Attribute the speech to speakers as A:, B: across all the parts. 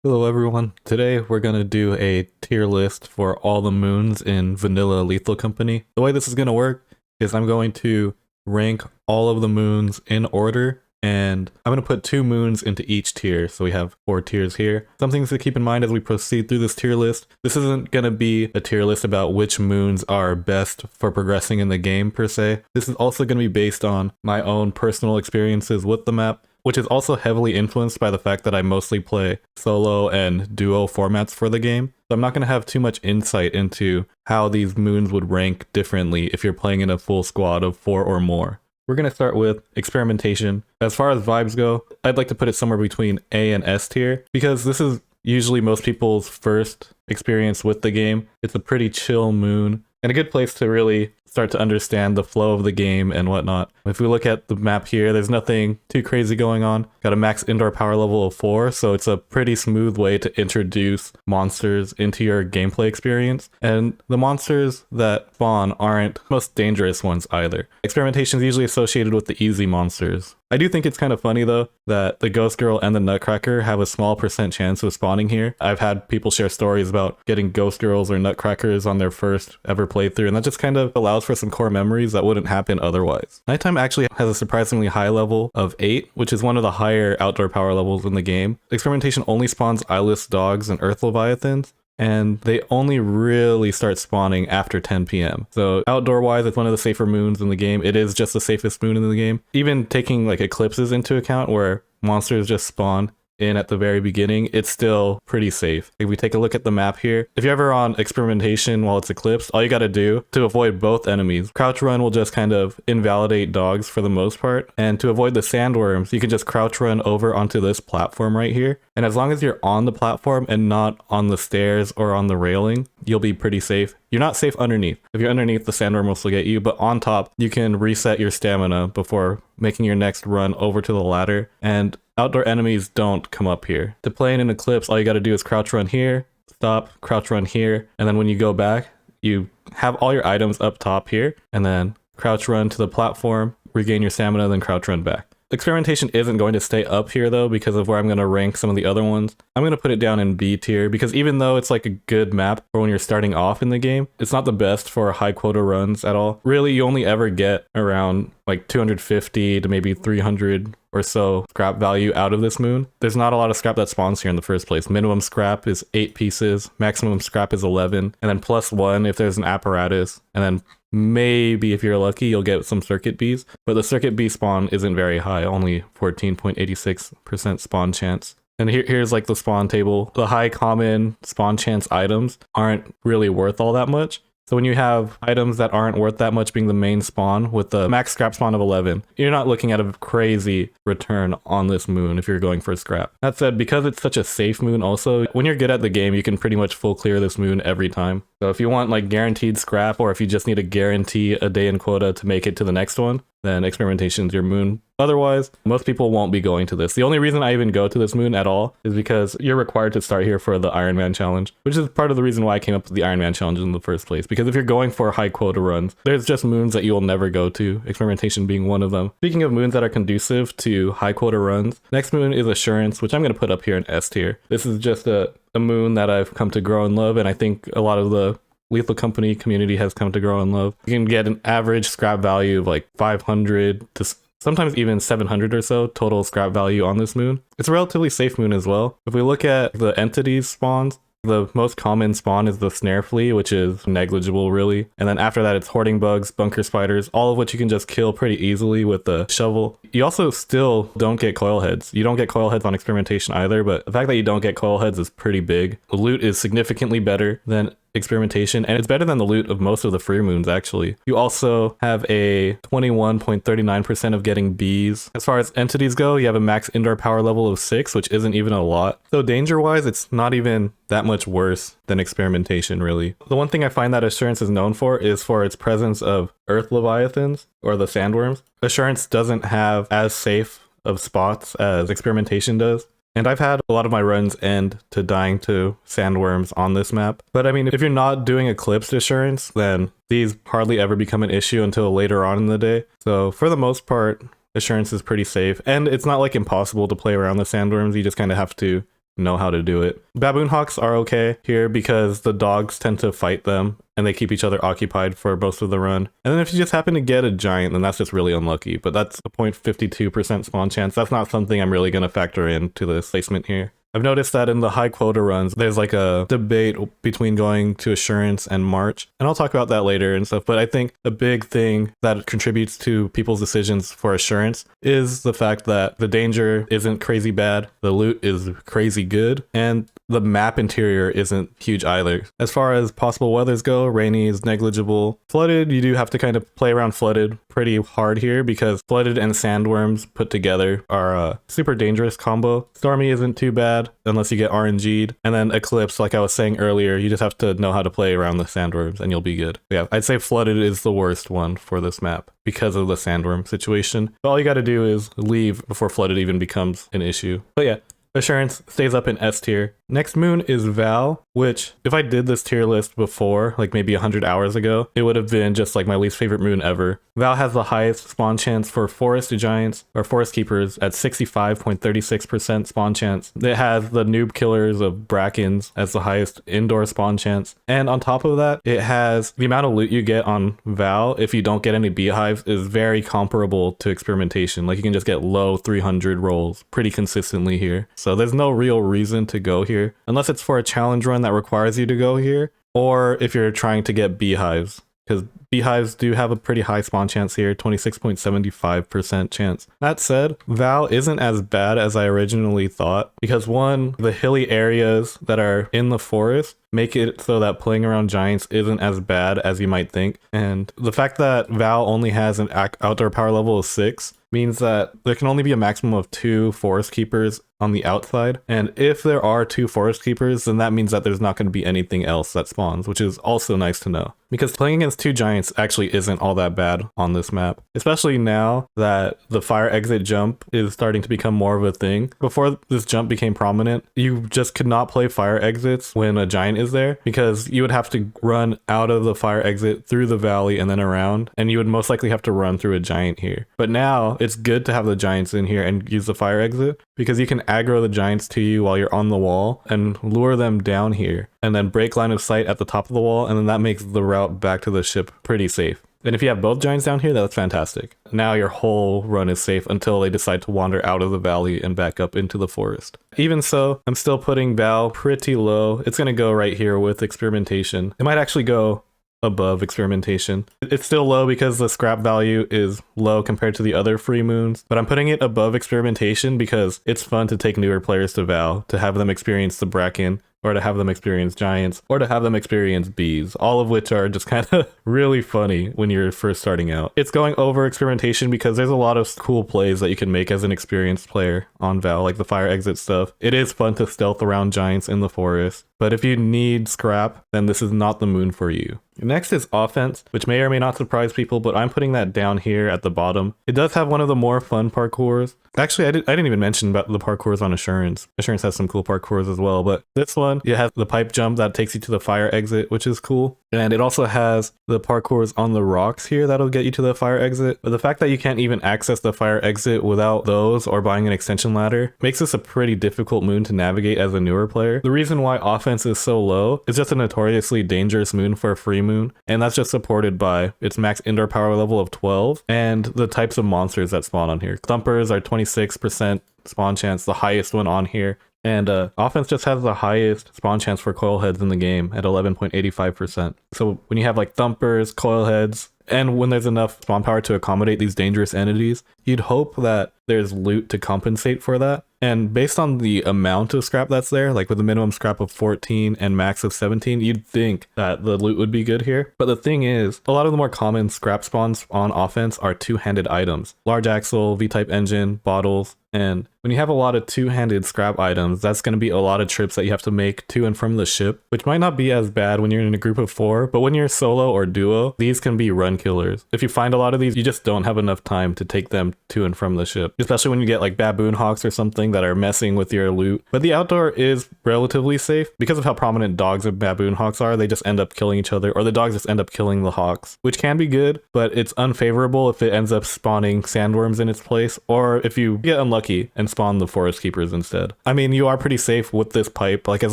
A: Hello everyone. Today we're going to do a tier list for all the moons in Vanilla Lethal Company. The way this is going to work is I'm going to rank all of the moons in order, and I'm going to put 2 moons into each tier, so we have 4 tiers here. Some things to keep in mind as we proceed through this tier list. This isn't going to be a tier list about which moons are best for progressing in the game per se. This is also going to be based on my own personal experiences with the map, which is also heavily influenced by the fact that I mostly play solo and duo formats for the game. So I'm not going to have too much insight into how these moons would rank differently if you're playing in a full squad of 4 or more. We're going to start with experimentation. As far as vibes go, I'd like to put it somewhere between A and S tier, because this is usually most people's first experience with the game. It's a pretty chill moon, and a good place to really start to understand the flow of the game and whatnot. If we look at the map here, there's nothing too crazy going on. Got a max indoor power level of 4, so it's a pretty smooth way to introduce monsters into your gameplay experience. And the monsters that spawn aren't the most dangerous ones either. Experimentation is usually associated with the easy monsters. I do think it's kind of funny though that the Ghost Girl and the Nutcracker have a small % chance of spawning here. I've had people share stories about getting Ghost Girls or Nutcrackers on their first ever playthrough, and that just kind of allows for some core memories that wouldn't happen otherwise. Nighttime actually has a surprisingly high level of 8, which is one of the higher outdoor power levels in the game. Experimentation only spawns eyeless dogs and earth leviathans, and they only really start spawning after 10 p.m. So outdoor wise, it's one of the safer moons in the game. It is just the safest moon in the game. Even taking like eclipses into account where monsters just spawn in at the very beginning, it's still pretty safe. If we take a look at the map here, if you're ever on experimentation while it's eclipsed, all you gotta do to avoid both enemies, crouch run will just kind of invalidate dogs for the most part, and to avoid the sandworms, you can just crouch run over onto this platform right here, and as long as you're on the platform and not on the stairs or on the railing, you'll be pretty safe. You're not safe underneath. If you're underneath, the sandworm will still get you, but on top, you can reset your stamina before making your next run over to the ladder, and outdoor enemies don't come up here. To play in an eclipse, all you gotta do is crouch run here, stop, crouch run here, and then when you go back, you have all your items up top here, and then crouch run to the platform, regain your stamina, then crouch run back. Experimentation isn't going to stay up here though because of where I'm going to rank some of the other ones. I'm going to put it down in B tier because even though it's like a good map for when you're starting off in the game, it's not the best for high quota runs at all. Really, you only ever get around like 250 to maybe 300 or so scrap value out of this moon. There's not a lot of scrap that spawns here in the first place. Minimum scrap is 8 pieces, maximum scrap is 11, and then plus 1 if there's an apparatus, and then maybe if you're lucky you'll get some circuit bees, but the circuit bee spawn isn't very high, only 14.86% spawn chance. And here's like the spawn table. The high common spawn chance items aren't really worth all that much. So when you have items that aren't worth that much being the main spawn with the max scrap spawn of 11, you're not looking at a crazy return on this moon if you're going for scrap. That said, because it's such a safe moon also, when you're good at the game, you can pretty much full clear this moon every time. So if you want like guaranteed scrap, or if you just need to guarantee a day in quota to make it to the next one, then experimentation's your moon. Otherwise, most people won't be going to this. The only reason I even go to this moon at all is because you're required to start here for the Iron Man challenge, which is part of the reason why I came up with the Iron Man challenge in the first place. Because if you're going for high quota runs, there's just moons that you'll never go to, experimentation being one of them. Speaking of moons that are conducive to high quota runs, next moon is Assurance, which I'm going to put up here in S tier. This is just a moon that I've come to grow and love, and I think a lot of the Lethal Company community has come to grow and love. You can get an average scrap value of like 500 to sometimes even 700 or so total scrap value on this moon. It's a relatively safe moon as well. If we look at the entities spawns, the most common spawn is the snare flea, which is negligible really. And then after that, it's hoarding bugs, bunker spiders, all of which you can just kill pretty easily with the shovel. You also still don't get coil heads. You don't get coil heads on experimentation either, but the fact that you don't get coil heads is pretty big. The loot is significantly better than experimentation, and it's better than the loot of most of the free moons actually. You also have a 21.39% of getting bees. As far as entities go, you have a max indoor power level of 6, which isn't even a lot. So danger wise, it's not even that much worse than experimentation really. The one thing I find that Assurance is known for is for its presence of earth leviathans, or the sandworms. Assurance doesn't have as safe of spots as experimentation does. And I've had a lot of my runs end to dying to sandworms on this map. But I mean, if you're not doing Eclipsed Assurance, then these hardly ever become an issue until later on in the day. So for the most part, Assurance is pretty safe. And it's not like impossible to play around the sandworms. You just kind of have to know how to do it. Baboon hawks are okay here because the dogs tend to fight them and they keep each other occupied for most of the run. And then if you just happen to get a giant, then that's just really unlucky. But that's a 0.52% spawn chance. That's not something I'm really going to factor into this placement here. I've noticed that in the high quota runs, there's like a debate between going to Assurance and March, and I'll talk about that later and stuff, but I think a big thing that contributes to people's decisions for Assurance is the fact that the danger isn't crazy bad, the loot is crazy good, and the map interior isn't huge either. As far as possible weathers go, rainy is negligible. Flooded, you do have to kind of play around flooded pretty hard here because flooded and sandworms put together are a super dangerous combo. Stormy isn't too bad unless you get RNG'd. And then Eclipse, like I was saying earlier, you just have to know how to play around the sandworms and you'll be good. Yeah, I'd say flooded is the worst one for this map because of the sandworm situation. But all you got to do is leave before flooded even becomes an issue. But yeah, Assurance stays up in S tier. Next moon is Val, which if I did this tier list before, like maybe 100 hours ago, it would have been just like my least favorite moon ever. Val has the highest spawn chance for forest giants or forest keepers at 65.36% spawn chance. It has the noob killers of Brackens as the highest indoor spawn chance. And on top of that, it has the amount of loot you get on Val if you don't get any beehives is very comparable to experimentation. Like you can just get low 300 rolls pretty consistently here. So there's no real reason to go here unless it's for a challenge run that requires you to go here, or if you're trying to get beehives, because beehives do have a pretty high spawn chance here, 26.75% chance. That said, Val isn't as bad as I originally thought because one, the hilly areas that are in the forest make it so that playing around giants isn't as bad as you might think. And the fact that Val only has an outdoor power level of 6 means that there can only be a maximum of 2 forest keepers on the outside. And if there are 2 forest keepers, then that means that there's not going to be anything else that spawns, which is also nice to know. Because playing against 2 giants actually isn't all that bad on this map, especially now that the fire exit jump is starting to become more of a thing. Before this jump became prominent, you just could not play fire exits when a giant is there because you would have to run out of the fire exit through the valley and then around, and you would most likely have to run through a giant here. But now it's good to have the giants in here and use the fire exit because you can aggro the giants to you while you're on the wall and lure them down here and then break line of sight at the top of the wall, and then that makes the route back to the ship pretty safe. And if you have both giants down here, that's fantastic. Now your whole run is safe until they decide to wander out of the valley and back up into the forest. Even so, I'm still putting Val pretty low. It's going to go right here with experimentation. It might actually go above experimentation. It's still low because the scrap value is low compared to the other free moons, but I'm putting it above experimentation because it's fun to take newer players to Val, to have them experience the Bracken, or to have them experience giants, or to have them experience bees, all of which are just kind of really funny when you're first starting out. It's going over experimentation because there's a lot of cool plays that you can make as an experienced player on Val, like the fire exit stuff. It is fun to stealth around giants in the forest, but if you need scrap, then this is not the moon for you. Next is offense, which may or may not surprise people, but I'm putting that down here at the bottom. It does have one of the more fun parkours. Actually, I didn't even mention about the parkours on Assurance. Assurance has some cool parkours as well, but this one, it has the pipe jump that takes you to the fire exit, which is cool. And it also has the parkours on the rocks here that'll get you to the fire exit. But the fact that you can't even access the fire exit without those or buying an extension ladder makes this a pretty difficult moon to navigate as a newer player. The reason why offense is so low is just a notoriously dangerous moon for a free moon, and that's just supported by its max indoor power level of 12 and the types of monsters that spawn on here. Thumpers are 26% spawn chance, the highest one on here. And offense just has the highest spawn chance for coil heads in the game at 11.85%. So when you have like thumpers, coil heads, and when there's enough spawn power to accommodate these dangerous entities, you'd hope that there's loot to compensate for that. And based on the amount of scrap that's there, like with a minimum scrap of 14 and max of 17, you'd think that the loot would be good here. But the thing is, a lot of the more common scrap spawns on offense are two-handed items. Large axle, V-type engine, bottles, and when you have a lot of two-handed scrap items, that's going to be a lot of trips that you have to make to and from the ship, which might not be as bad when you're in a group of 4, but when you're solo or duo, these can be run killers. If you find a lot of these, you just don't have enough time to take them to and from the ship, especially when you get like baboon hawks or something that are messing with your loot. But the outdoor is relatively safe because of how prominent dogs and baboon hawks are. They just end up killing each other, or the dogs just end up killing the hawks, which can be good, but it's unfavorable if it ends up spawning sandworms in its place, or if you get unlucky and spawn the forest keepers instead. I mean, you are pretty safe with this pipe. Like, as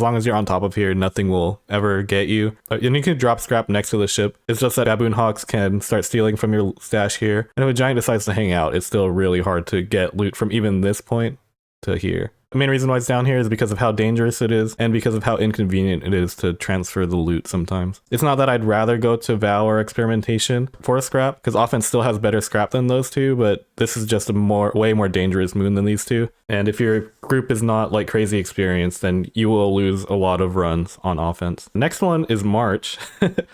A: long as you're on top of here, nothing will ever get you. And you can drop scrap next to the ship. It's just that baboon hawks can start stealing from your stash here. And if a giant decides to hang out, it's still really hard to get loot from even this point to here. The main reason why it's down here is because of how dangerous it is and because of how inconvenient it is to transfer the loot sometimes. It's not that I'd rather go to Vow or Experimentation for scrap, because offense still has better scrap than those two, but this is just a way more dangerous moon than these two. And if your group is not like crazy experienced, then you will lose a lot of runs on offense. The next one is March,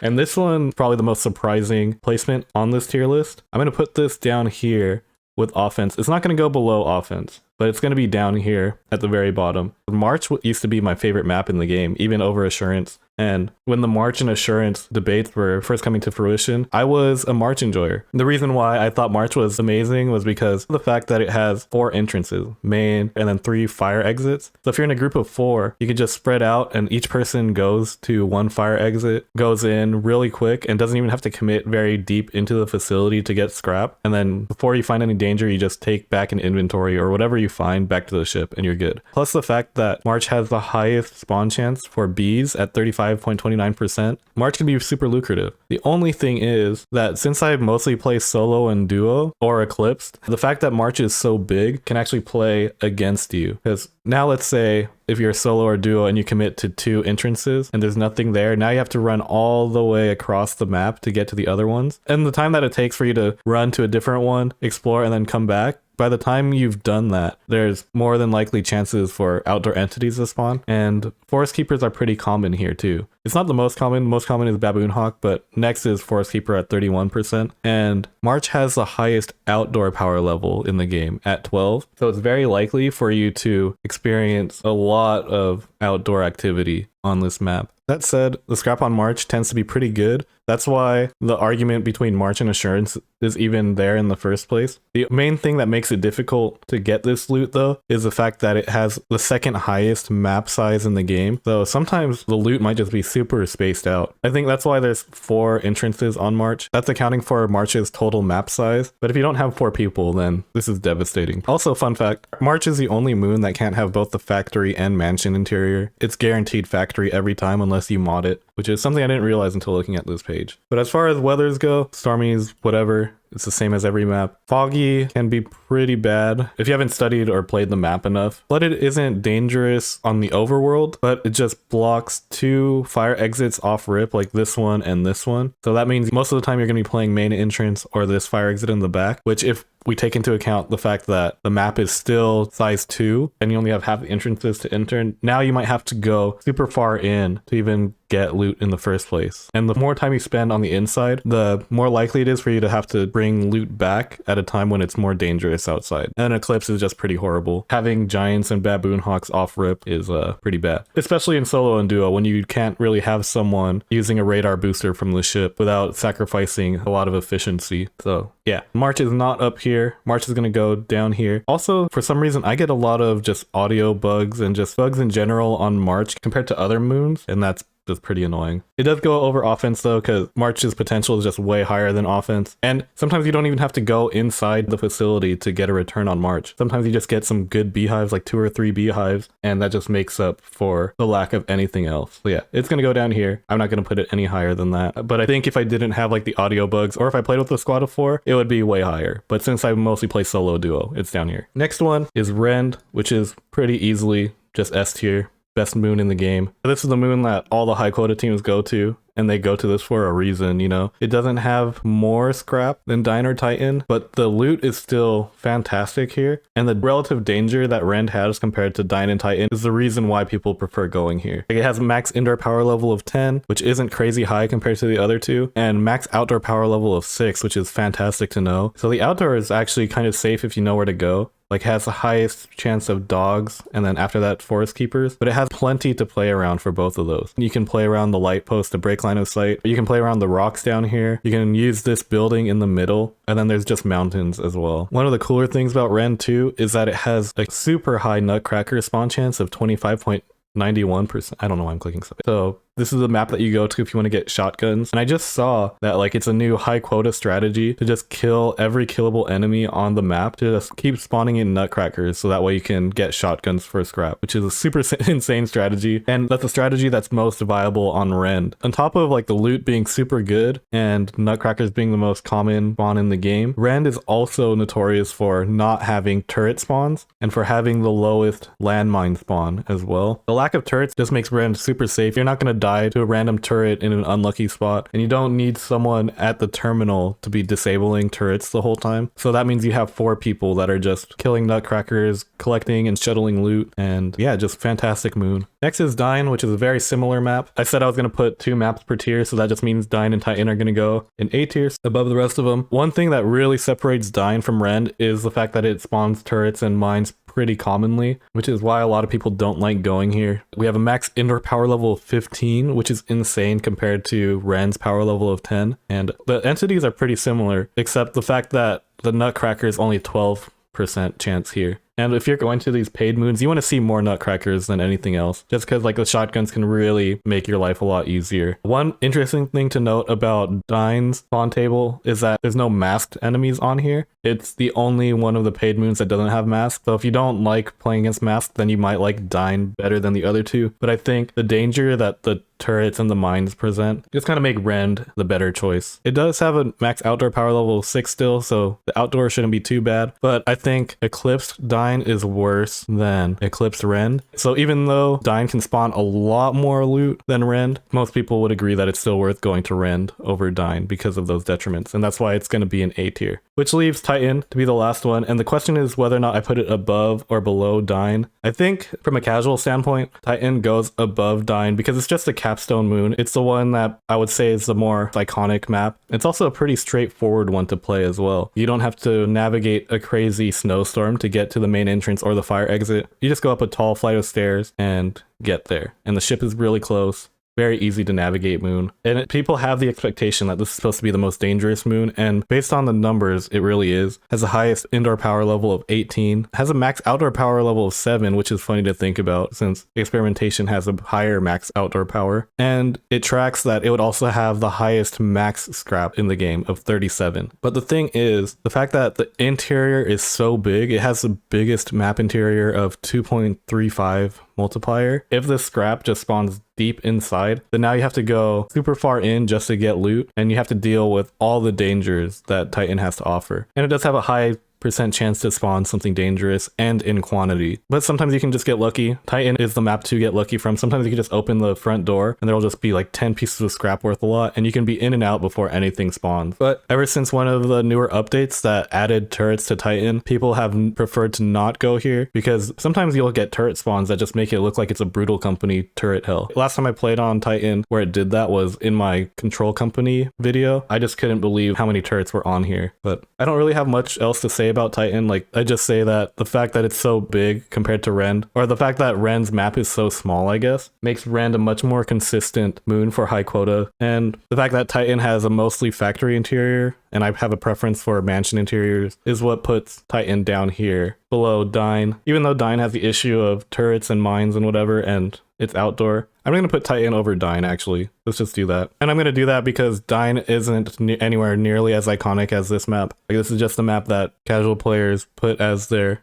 A: and this one probably the most surprising placement on this tier list. I'm going to put this down here with offense. It's not going to go below offense, but it's going to be down here at the very bottom. March used to be my favorite map in the game, even over Assurance. And when the March and Assurance debates were first coming to fruition, I was a March enjoyer. The reason why I thought March was amazing was because of the fact that it has 4 entrances, main, and then 3 fire exits. So if you're in a group of 4, you can just spread out and each person goes to one fire exit, goes in really quick, and doesn't even have to commit very deep into the facility to get scrap. And then before you find any danger, you just take back an inventory or whatever you find back to the ship and you're good. Plus the fact that March has the highest spawn chance for bees at 35.29%. March can be super lucrative. The only thing is that since I mostly play solo and duo or eclipsed, the fact that March is so big can actually play against you. Because now let's say if you're solo or duo and you commit to 2 entrances and there's nothing there, now you have to run all the way across the map to get to the other ones. And the time that it takes for you to run to a different one, explore, and then come back, by the time you've done that, there's more than likely chances for outdoor entities to spawn. And forest keepers are pretty common here too. It's not the most common. Most common is baboon hawk, but next is forest keeper at 31%. And March has the highest outdoor power level in the game at 12. So it's very likely for you to experience a lot of outdoor activity on this map. That said, the scrap on March tends to be pretty good. That's why the argument between March and Assurance is even there in the first place. The main thing that makes it difficult to get this loot though is the fact that it has the second highest map size in the game. So sometimes the loot might just be super spaced out. I think that's why there's 4 entrances on March. That's accounting for March's total map size. But if you don't have 4 people, then this is devastating. Also, fun fact, March is the only moon that can't have both the factory and mansion interior. It's guaranteed factory every time unless you mod it, which is something I didn't realize until looking at this page. But as far as weathers go, stormies, whatever, it's the same as every map. Foggy can be pretty bad if you haven't studied or played the map enough. Flooded isn't dangerous on the overworld, but it just blocks 2 fire exits off rip, like this one and this one. So that means most of the time you're going to be playing main entrance or this fire exit in the back, which if we take into account the fact that the map is still size 2 and you only have half the entrances to enter, now you might have to go super far in to even get loot in the first place. And the more time you spend on the inside, the more likely it is for you to have to bring loot back at a time when it's more dangerous outside. And Eclipse is just pretty horrible. Having giants and baboon hawks off rip is pretty bad, especially in solo and duo when you can't really have someone using a radar booster from the ship without sacrificing a lot of efficiency. So yeah, March is not up here. March is going to go down here. Also, for some reason, I get a lot of just audio bugs and just bugs in general on March compared to other moons, and that's just pretty annoying. It does go over offense though, because March's potential is just way higher than offense. And sometimes you don't even have to go inside the facility to get a return on March. Sometimes you just get some good beehives, like 2 or 3 beehives, and that just makes up for the lack of anything else. So yeah, it's going to go down here. I'm not going to put it any higher than that. But I think if I didn't have like the audio bugs, or if I played with a squad of 4, it would be way higher. But since I mostly play solo duo, it's down here. Next one is Rend, which is pretty easily just S tier. Best moon in the game. This is the moon that all the high quota teams go to, and they go to this for a reason, you know. It doesn't have more scrap than Dine or Titan, but the loot is still fantastic here, and the relative danger that Rend has compared to Dine and Titan is the reason why people prefer going here. Like, it has max indoor power level of 10, which isn't crazy high compared to the other two, and max outdoor power level of 6, which is fantastic to know. So the outdoor is actually kind of safe if you know where to go. like has the highest chance of dogs, and then after that forest keepers, but it has plenty to play around for both of those. You can play around the light post to break line of sight. You can play around the rocks down here. You can use this building in the middle, and then there's just mountains as well. One of the cooler things about Ren 2 is that it has a super high nutcracker spawn chance of 25.91%. I don't know why I'm clicking stuff. So this is the map that you go to if you want to get shotguns. And I just saw that like it's a new high quota strategy to just kill every killable enemy on the map, to just keep spawning in nutcrackers so that way you can get shotguns for scrap, which is a super insane strategy. And that's a strategy that's most viable on Rend. On top of like the loot being super good and nutcrackers being the most common spawn in the game, Rend is also notorious for not having turret spawns and for having the lowest landmine spawn as well. The lack of turrets just makes Rend super safe. You're not going to die to a random turret in an unlucky spot, and you don't need someone at the terminal to be disabling turrets the whole time. So that means you have 4 people that are just killing nutcrackers, collecting and shuttling loot, and yeah, just fantastic moon. Next is Dine, which is a very similar map. I said I was going to put 2 maps per tier, so that just means Dine and Titan are going to go in A tiers above the rest of them. One thing that really separates Dine from Rend is the fact that it spawns turrets and mines pretty commonly, which is why a lot of people don't like going here. We have a max indoor power level of 15, which is insane compared to Rend's power level of 10. And the entities are pretty similar, except the fact that the nutcracker is only 12% chance here. And if you're going to these paid moons, you want to see more nutcrackers than anything else, just because like the shotguns can really make your life a lot easier. One interesting thing to note about Dine's spawn table is that there's no masked enemies on here. It's the only one of the paid moons that doesn't have masks. So if you don't like playing against masks, then you might like Dine better than the other two. But I think the danger that the turrets and the mines present just kind of make Rend the better choice. It does have a max outdoor power level of 6 still, so the outdoor shouldn't be too bad. But I think Eclipsed Dine is worse than Eclipsed Rend. So even though Dine can spawn a lot more loot than Rend, most people would agree that it's still worth going to Rend over Dine because of those detriments. And that's why it's going to be an A tier, which leaves Titan to be the last one. And the question is whether or not I put it above or below Dine. I think from a casual standpoint, Titan goes above Dine because it's just a capstone moon. It's the one that I would say is the more iconic map. It's also a pretty straightforward one to play as well. You don't have to navigate a crazy snowstorm to get to the main entrance or the fire exit. You just go up a tall flight of stairs and get there. And the ship is really close. Very easy to navigate moon. And people have the expectation that this is supposed to be the most dangerous moon, and based on the numbers, it really is. Has the highest indoor power level of 18. Has a max outdoor power level of 7, which is funny to think about since experimentation has a higher max outdoor power. And it tracks that it would also have the highest max scrap in the game of 37. But the thing is, the fact that the interior is so big, it has the biggest map interior of 2.35 multiplier. If the scrap just spawns deep inside, then now you have to go super far in just to get loot, and you have to deal with all the dangers that Titan has to offer. And it does have a high percent chance to spawn something dangerous and in quantity, but sometimes you can just get lucky. Titan is the map to get lucky from. Sometimes you can just open the front door and there'll just be like 10 pieces of scrap worth a lot, and you can be in and out before anything spawns. But ever since one of the newer updates that added turrets to Titan, people have preferred to not go here because sometimes you'll get turret spawns that just make it look like it's a brutal company turret hell. Last time I played on Titan where it did that was in my control company video. I just couldn't believe how many turrets were on here. But I don't really have much else to say about Titan. Like, I just say that the fact that it's so big compared to Rend, or the fact that Rend's map is so small, I guess, makes Rend a much more consistent moon for high quota. And the fact that Titan has a mostly factory interior, and I have a preference for mansion interiors, is what puts Titan down here below Dine. Even though Dine has the issue of turrets and mines and whatever, and it's outdoor, I'm going to put Titan over Dine, actually. Let's just do that. And I'm going to do that because Dine isn't anywhere nearly as iconic as this map. Like, this is just the map that casual players put as the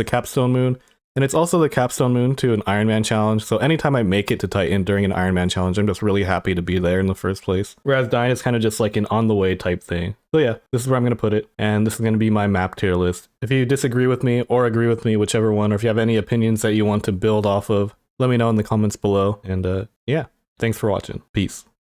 A: capstone moon. And it's also the capstone moon to an Iron Man challenge. So anytime I make it to Titan during an Iron Man challenge, I'm just really happy to be there in the first place. Whereas Dine is kind of just like an on the way type thing. So yeah, this is where I'm going to put it. And this is going to be my map tier list. If you disagree with me or agree with me, whichever one, or if you have any opinions that you want to build off of, let me know in the comments below. And yeah, thanks for watching. Peace.